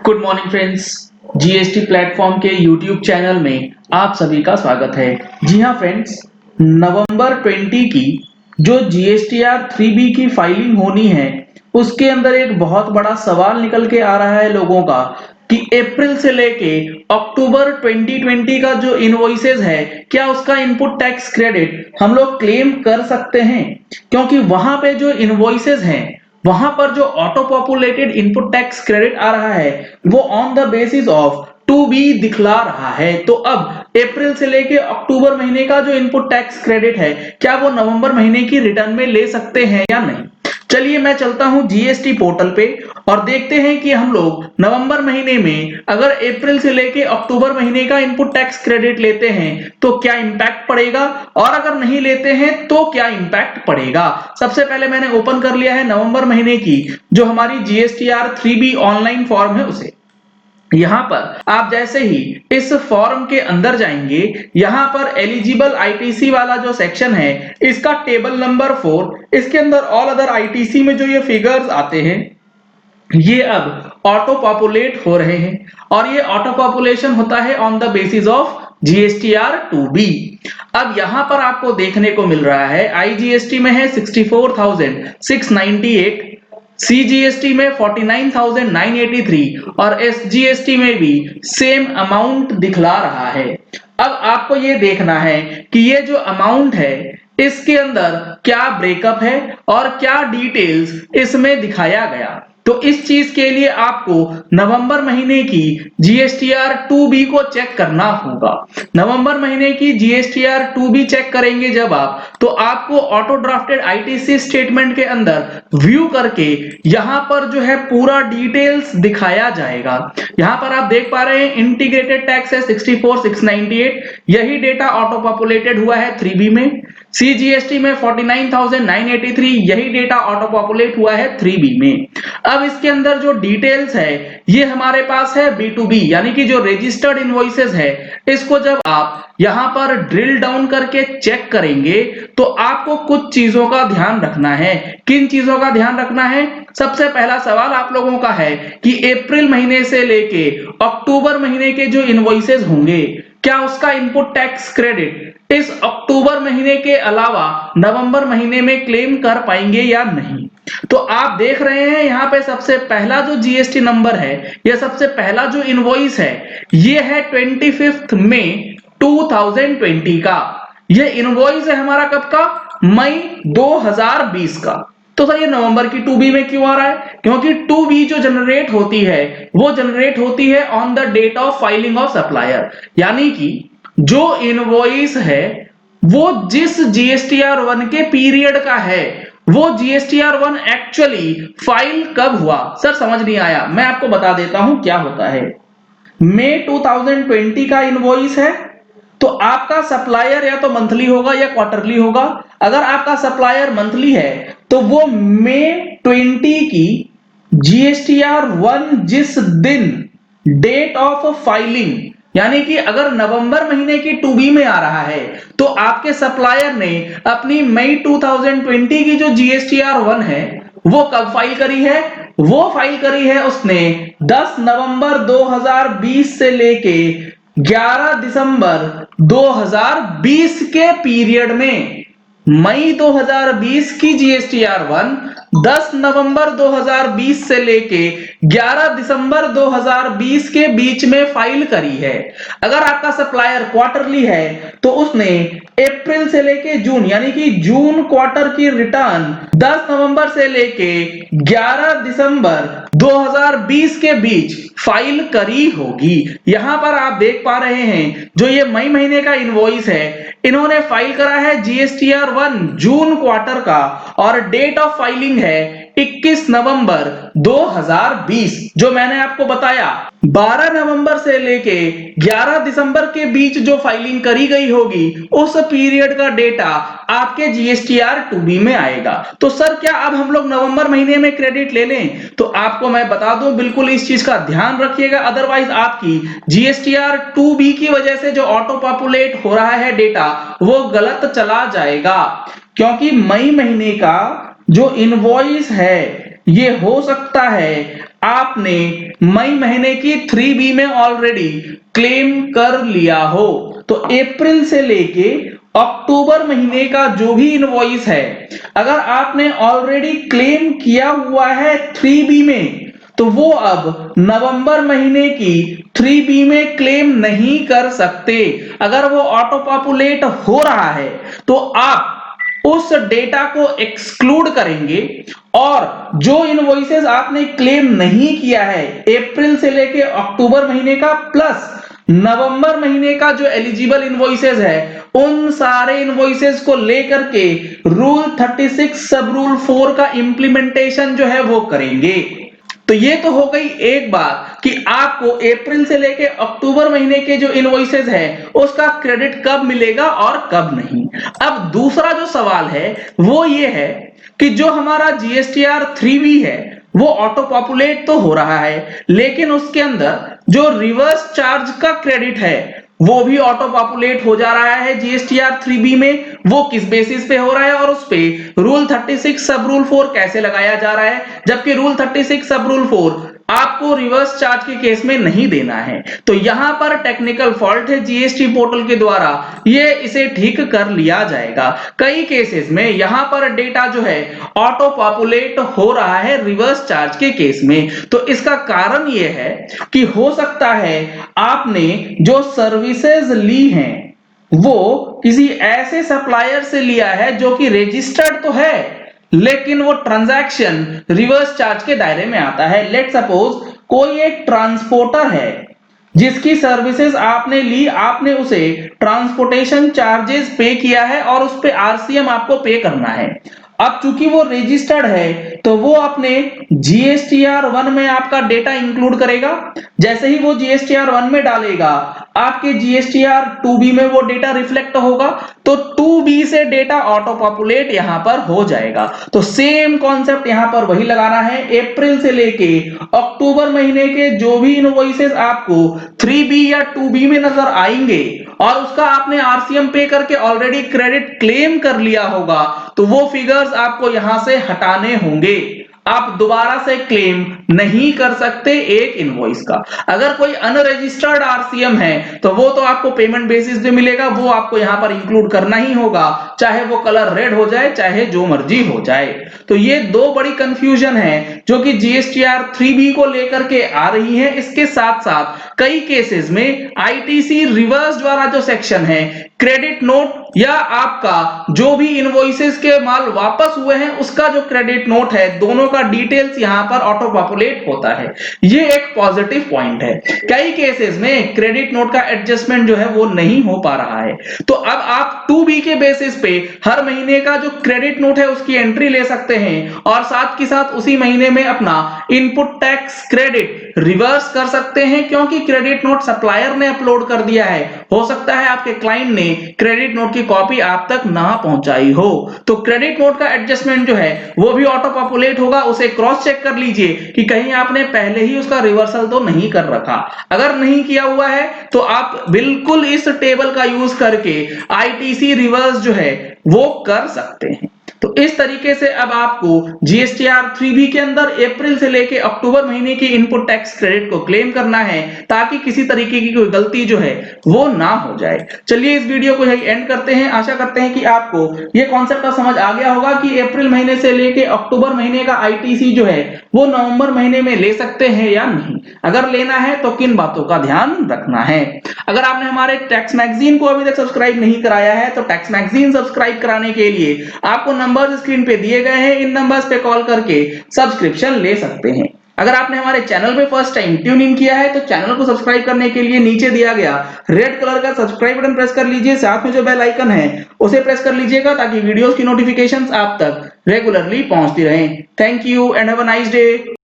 Good morning friends. GST platform के YouTube channel में आप सभी का स्वागत है। जी हाँ फ्रेंड्स, नवंबर 20 की जो जीएसटीआर 3B की फाइलिंग होनी है उसके अंदर एक बहुत बड़ा सवाल निकल के आ रहा है लोगों का कि अप्रैल से लेके अक्टूबर 2020 का जो इनवॉइसेस है क्या उसका इनपुट टैक्स क्रेडिट हम लोग क्लेम कर सकते हैं, क्योंकि वहां पे जो इनवॉइसेस हैं वहां पर जो auto populated input tax credit आ रहा है वो on the basis of two B दिखला रहा है। तो अब अप्रैल से लेके अक्टूबर महीने का जो इनपुट टैक्स क्रेडिट है क्या वो नवंबर महीने की रिटर्न में ले सकते हैं या नहीं। चलिए मैं चलता हूं जीएसटी पोर्टल पे और देखते हैं कि हम लोग नवंबर महीने में अगर अप्रैल से लेके अक्टूबर महीने का इनपुट टैक्स क्रेडिट लेते हैं तो क्या इंपैक्ट पड़ेगा और अगर नहीं लेते हैं तो क्या इंपैक्ट पड़ेगा। सबसे पहले मैंने ओपन कर लिया है नवंबर महीने की जो हमारी जीएसटीआर 3B ऑनलाइन फॉर्म है उसे। यहां पर आप जैसे ही इस फॉर्म के अंदर जाएंगे यहां पर एलिजिबल आईटीसी वाला जो सेक्शन है इसका टेबल नंबर 4, इसके अंदर ऑल अदर आईटीसी में जो ये फिगर्स आते हैं ये अब ऑटो पॉपुलेट हो रहे हैं और ये ऑटो पॉपुलेशन होता है on the basis of GSTR 2B। अब यहां पर आपको देखने को मिल रहा है आईजीएसटी में है 64,698, सीजीएसटी में 49,983 और एसजीएसटी में भी सेम अमाउंट दिखला रहा है। अब आपको ये देखना है कि ये जो अमाउंट है इसके अंदर क्या ब्रेकअप है और क्या डिटेल्स इसमें दिखाया गया। तो इस चीज के लिए आपको नवंबर महीने की जीएसटीआर 2B को चेक करना होगा। नवंबर महीने की जीएसटीआर 2B चेक करेंगे जब आप तो आपको ऑटो ड्राफ्टेड आईटीसी स्टेटमेंट के अंदर व्यू करके यहां पर जो है पूरा डिटेल्स दिखाया जाएगा। यहां पर आप देख पा रहे हैं इंटीग्रेटेड टैक्स है 64,698, यही डेटा ऑटो पॉपुलेटेड हुआ है 3B में। सीजीएसटी में 49,983, यही डेटा ऑटो पॉपुलेट हुआ है 3B में। अब इसके अंदर जो डिटेल्स है ये हमारे पास है B2B यानी कि जो रजिस्टर्ड इनवॉइसेस है इसको जब आप यहां पर ड्रिल डाउन करके चेक करेंगे तो आपको कुछ चीजों का ध्यान रखना है। किन चीजों का ध्यान रखना है? सबसे पहला सवाल आप लोगों का है कि अप्रैल महीने से लेके अक्टूबर महीने के जो इनवॉइसेस होंगे क्या उसका इनपुट टैक्स क्रेडिट इस अक्टूबर महीने के अलावा नवंबर महीने में क्लेम कर पाएंगे या नहीं। तो आप देख रहे हैं यहां पे सबसे पहला जो जीएसटी नंबर है या सबसे पहला जो इनवॉइस है ये है 25 मई 2020 का। ये इनवॉइस है हमारा कब का? मई 2020 का। तो सर ये नवंबर की 2B में क्यों आ रहा है? क्योंकि 2B जो जनरेट होती है वो जनरेट होती है on the date of filing of supplier, यानी कि जो इनवॉइस है वो जिस जीएसटीआर 1 के पीरियड का है वो जीएसटीआर 1 एक्चुअली फाइल कब हुआ। सर समझ नहीं आया, मैं आपको बता देता हूं क्या होता है। मई 2020 का इनवॉइस है तो आपका सप्लायर या तो मंथली होगा या क्वार्टरली होगा। अगर आपका सप्लायर मंथली है तो वो मई 20 की जीएसटीआर 1 जिस दिन डेट ऑफ फाइलिंग यानी कि अगर नवंबर महीने की 2B में आ रहा है तो आपके सप्लायर ने अपनी मई 2020 की जो जीएसटीआर 1 है वो कब फाइल करी है? वो फाइल करी है उसने 10 नवंबर 2020 से लेके 11 दिसंबर 2020 के पीरियड में। मई 2020 की जीएसटीआर 1 10 नवंबर 2020 से लेके 11 दिसंबर 2020 के बीच में फाइल करी है। अगर आपका सप्लायर क्वार्टरली है तो उसने अप्रैल से लेके जून यानी कि जून क्वार्टर की रिटर्न 10 नवंबर से लेके 11 दिसंबर 2020 के बीच फाइल करी होगी। यहां पर आप देख पा रहे हैं जो ये मई महीने का इनवॉइस है इन्होंने फाइल करा है जीएसटीआर 1 जून क्वार्टर का और डेट ऑफ फाइलिंग है 21 नवंबर 2020। जो मैंने आपको बताया 12 नवंबर से लेके 11 दिसंबर के बीच जो फाइलिंग करी गई होगी उस पीरियड का डेटा आपके जीएसटीआर 2B में आएगा। तो सर क्या अब हम लोग नवंबर महीने में क्रेडिट ले लें? तो आपको मैं बता दूं बिल्कुल इस चीज का ध्यान रखिएगा, अदरवाइज आपकी जीएसटीआर 2B की वजह से जो ऑटो पॉपुलेट हो रहा है डेटा वो गलत चला जाएगा। क्योंकि मई महीने का जो इनवॉइस है ये हो सकता है आपने मई महीने की 3B में ऑलरेडी क्लेम कर लिया हो, तो अप्रैल से लेके अक्टूबर महीने का जो भी इनवॉइस है, अगर आपने ऑलरेडी क्लेम किया हुआ है 3B में, तो वो अब नवंबर महीने की 3B में क्लेम नहीं कर सकते। अगर वो ऑटो पॉपुलेट हो रहा है तो आप उस डेटा को एक्सक्लूड करेंगे और जो इनवॉइसेस आपने क्लेम नहीं किया है अप्रैल से लेके अक्टूबर महीने का प्लस नवंबर महीने का जो एलिजिबल इनवॉइसेस है, उन सारे इनवॉइसेस को लेकर के रूल 36 सब रूल 4 का इंप्लीमेंटेशन जो है वो करेंगे। तो ये तो हो गई एक बात कि आपको अप्रैल से लेके अक्टूबर महीने के जो इनवॉइसेस है उसका क्रेडिट कब मिलेगा और कब नहीं। अब दूसरा जो सवाल है वो ये है कि जो हमारा जीएसटीआर 3B है वो ऑटो पॉपुलेट तो हो रहा है, लेकिन उसके अंदर जो रिवर्स चार्ज का क्रेडिट है वो भी ऑटो पॉपुलेट हो जा रहा है जीएसटीआर 3B में। वो किस बेसिस पे हो रहा है और उस पे रूल 36 सब रूल 4 कैसे लगाया जा रहा है, जबकि रूल 36 सब रूल 4 आपको रिवर्स चार्ज के केस में नहीं देना है। तो यहां पर टेक्निकल फॉल्ट है जीएसटी पोर्टल के द्वारा, ये इसे ठीक कर लिया जाएगा। कई केसेस में यहां पर डेटा जो है ऑटो पॉपुलेट हो रहा है रिवर्स चार्ज के केस में। तो इसका कारण ये है कि हो सकता है आपने जो सर्विसेज ली हैं वो किसी ऐसे सप्लायर से लिया है जो कि रजिस्टर्ड तो है, लेकिन वो ट्रांजैक्शन रिवर्स चार्ज के दायरे में आता है। लेट सपोज कोई एक ट्रांसपोर्टर है जिसकी सर्विसेज आपने ली, आपने उसे ट्रांसपोर्टेशन चार्जेस पे किया है और उस पे आरसीएम आपको पे करना है। अब चूंकि वो रजिस्टर्ड है तो वो अपने जीएसटीआर 1 में आपका डेटा इंक्लूड करेगा। जैसे ही वो जीएसटीआर 1 में डालेगा आपके जीएसटीआर 2B में वो डेटा रिफ्लेक्ट होगा, तो 2B से डेटा ऑटो पॉपुलेट यहां पर हो जाएगा। तो सेम कॉन्सेप्ट यहां पर वही लगाना है। अप्रैल से लेके अक्टूबर महीने के जो भी इनवॉइसेस आपको 3B या 2B में नजर आएंगे और उसका आपने आरसीएम पे करके ऑलरेडी क्रेडिट क्लेम कर लिया होगा, तो वो फिगर्स आपको यहां से हटाने होंगे। आप दोबारा से क्लेम नहीं कर सकते एक इनवॉइस का। अगर कोई अनरजिस्टर्ड आरसीएम है तो वो तो आपको पेमेंट बेसिस पे मिलेगा, वो आपको यहां पर इंक्लूड करना ही होगा, चाहे वो कलर रेड हो जाए चाहे जो मर्जी हो जाए। तो ये दो बड़ी कंफ्यूजन है जो कि जीएसटीआर 3B को लेकर के आ रही है। इसके साथ साथ कई केसेस में आईटीसी रिवर्स द्वारा जो सेक्शन है क्रेडिट नोट या आपका जो भी इनवॉइसेस के माल वापस हुए हैं उसका जो क्रेडिट नोट है, दोनों का डिटेल्स यहां पर ऑटो पॉपुलेट होता है। ये एक पॉजिटिव पॉइंट है। कई केसेस में क्रेडिट नोट का एडजस्टमेंट जो है वो नहीं हो पा रहा है, तो अब आप 2B के बेसिस पे हर महीने का जो क्रेडिट नोट है उसकी एंट्री ले सकते हैं और साथ के साथ उसी महीने में अपना इनपुट टैक्स क्रेडिट रिवर्स कर सकते हैं, क्योंकि क्रेडिट नोट सप्लायर ने अपलोड कर दिया है। हो सकता है आपके क्लाइंट ने क्रेडिट नोट की कॉपी आप तक ना पहुंचाई हो, तो क्रेडिट नोट का एडजस्टमेंट जो है वो भी ऑटो पॉपुलेट होगा। उसे क्रॉस चेक कर लीजिए कि कहीं आपने पहले ही उसका रिवर्सल तो नहीं कर रखा। अगर नहीं किया हुआ है तो आप बिल्कुल इस टेबल का यूज करके आईटीसी रिवर्स जो है वो कर सकते हैं। तो इस तरीके से अब आपको जीएसटीआर 3B के अंदर अप्रैल से लेके अक्टूबर महीने की इनपुट टैक्स क्रेडिट को क्लेम करना है, ताकि किसी तरीके की कोई गलती जो है वो ना हो जाए। चलिए इस वीडियो को यही एंड करते हैं। आशा करते हैं कि आपको ये कॉन्सेप्ट का समझ आ गया होगा कि अप्रैल महीने से लेके अक्टूबर महीने का आईटीसी जो है वो नवंबर महीने में ले सकते हैं या नहीं। अगर लेना है तो किन बातों का ध्यान रखना है। अगर आपने हमारे टैक्स मैगजीन को अभी तक सब्सक्राइब नहीं कराया है तो टैक्स मैगजीन सब्सक्राइब कराने के लिए आपको नंबर्स स्क्रीन पे दिए गए हैं, इन नंबर्स पे कॉल करके सब्सक्रिप्शन ले सकते हैं। अगर आपने हमारे चैनल पे फर्स्ट टाइम ट्यून इन किया है तो चैनल को सब्सक्राइब करने के लिए नीचे दिया गया रेड कलर का सब्सक्राइब बटन प्रेस कर लीजिए, साथ में जो बेल आइकन है उसे प्रेस कर लीजिएगा ताकि वीडियोस की नोटिफिकेशंस आप तक रेगुलरली पहुंचती रहें। Thank you and have a nice day.